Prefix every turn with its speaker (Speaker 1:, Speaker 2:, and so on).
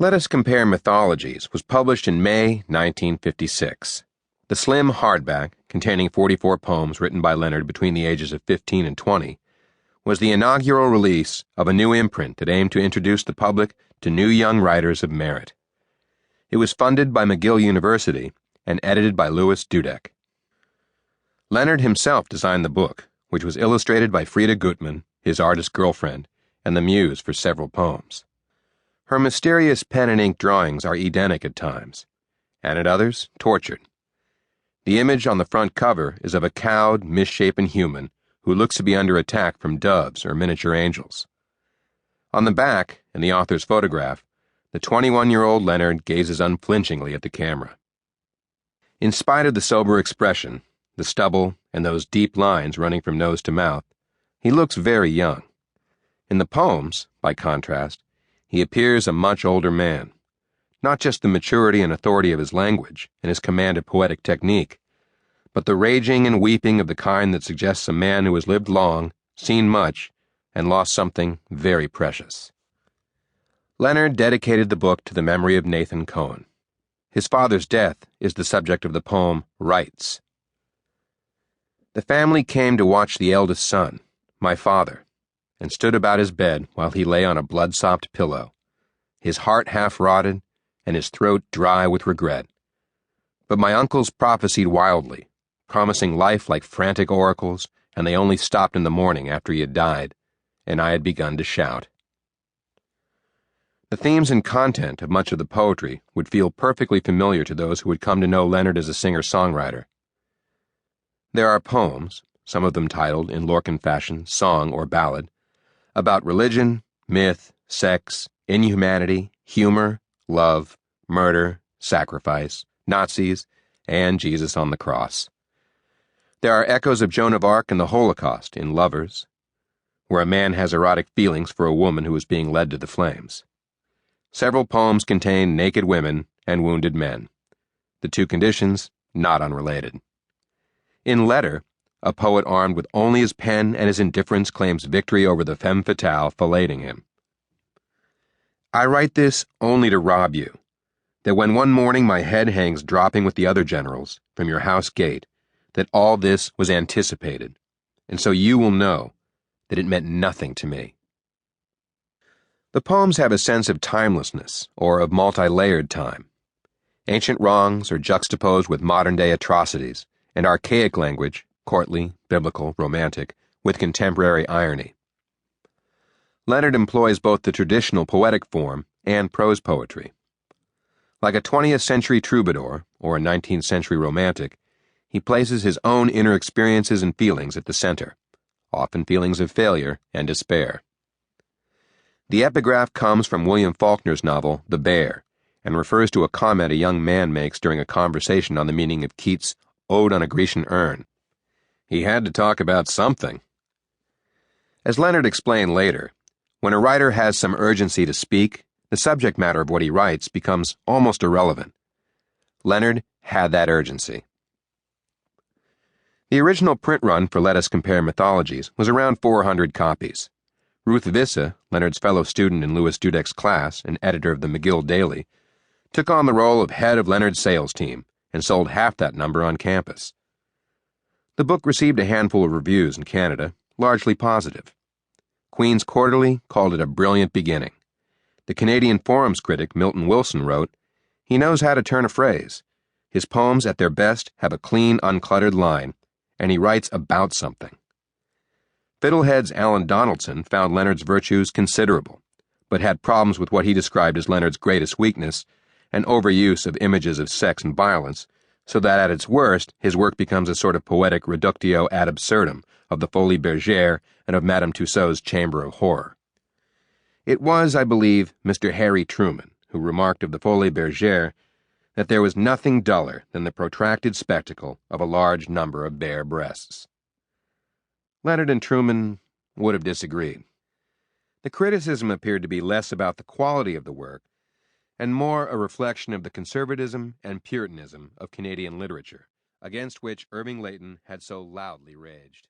Speaker 1: Let Us Compare Mythologies was published in May 1956. The slim hardback, containing 44 poems written by Leonard between the ages of 15 and 20, was the inaugural release of a new imprint that aimed to introduce the public to new young writers of merit. It was funded by McGill University and edited by Louis Dudek. Leonard himself designed the book, which was illustrated by Frida Gutmann, his artist girlfriend, and the muse for several poems. Her mysterious pen and ink drawings are Edenic at times, and at others, tortured. The image on the front cover is of a cowed, misshapen human who looks to be under attack from doves or miniature angels. On the back, in the author's photograph, the 21-year-old Leonard gazes unflinchingly at the camera. In spite of the sober expression, the stubble, and those deep lines running from nose to mouth, he looks very young. In the poems, by contrast, he appears a much older man. Not just the maturity and authority of his language and his command of poetic technique, but the raging and weeping of the kind that suggests a man who has lived long, seen much, and lost something very precious. Leonard dedicated the book to the memory of Nathan Cohen. His father's death is the subject of the poem Rights. The family came to watch the eldest son, my father, and stood about his bed while he lay on a blood-sopped pillow, his heart half-rotted and his throat dry with regret. But my uncles prophesied wildly, promising life like frantic oracles, and they only stopped in the morning after he had died, and I had begun to shout. The themes and content of much of the poetry would feel perfectly familiar to those who would come to know Leonard as a singer-songwriter. There are poems, some of them titled, in Lorcan fashion, song or ballad, about religion, myth, sex, inhumanity, humor, love, murder, sacrifice, Nazis, and Jesus on the cross. There are echoes of Joan of Arc and the Holocaust in Lovers, where a man has erotic feelings for a woman who is being led to the flames. Several poems contain naked women and wounded men, the two conditions not unrelated. In Letter, a poet armed with only his pen and his indifference claims victory over the femme fatale filleting him. I write this only to rob you, that when one morning my head hangs dropping with the other generals from your house gate, that all this was anticipated, and so you will know that it meant nothing to me. The poems have a sense of timelessness, or of multi-layered time. Ancient wrongs are juxtaposed with modern-day atrocities, and archaic language, courtly, biblical, romantic, with contemporary irony. Leonard employs both the traditional poetic form and prose poetry. Like a 20th century troubadour or a 19th century romantic, he places his own inner experiences and feelings at the center, often feelings of failure and despair. The epigraph comes from William Faulkner's novel The Bear and refers to a comment a young man makes during a conversation on the meaning of Keats' Ode on a Grecian Urn. He had to talk about something. As Leonard explained later, when a writer has some urgency to speak, the subject matter of what he writes becomes almost irrelevant. Leonard had that urgency. The original print run for Let Us Compare Mythologies was around 400 copies. Ruth Vissa, Leonard's fellow student in Louis Dudek's class and editor of the McGill Daily, took on the role of head of Leonard's sales team and sold half that number on campus. The book received a handful of reviews in Canada, largely positive. Queen's Quarterly called it a brilliant beginning. The Canadian Forum's critic Milton Wilson wrote, "He knows how to turn a phrase. His poems at their best have a clean, uncluttered line, and he writes about something." Fiddlehead's Alan Donaldson found Leonard's virtues considerable, but had problems with what he described as Leonard's greatest weakness, an overuse of images of sex and violence, so that at its worst, his work becomes a sort of poetic reductio ad absurdum of the Folie Bergère and of Madame Tussauds Chamber of Horror. It was, I believe, Mr. Harry Truman who remarked of the Folie Bergère that there was nothing duller than the protracted spectacle of a large number of bare breasts. Leonard and Truman would have disagreed. The criticism appeared to be less about the quality of the work and more a reflection of the conservatism and puritanism of Canadian literature, against which Irving Layton had so loudly raged.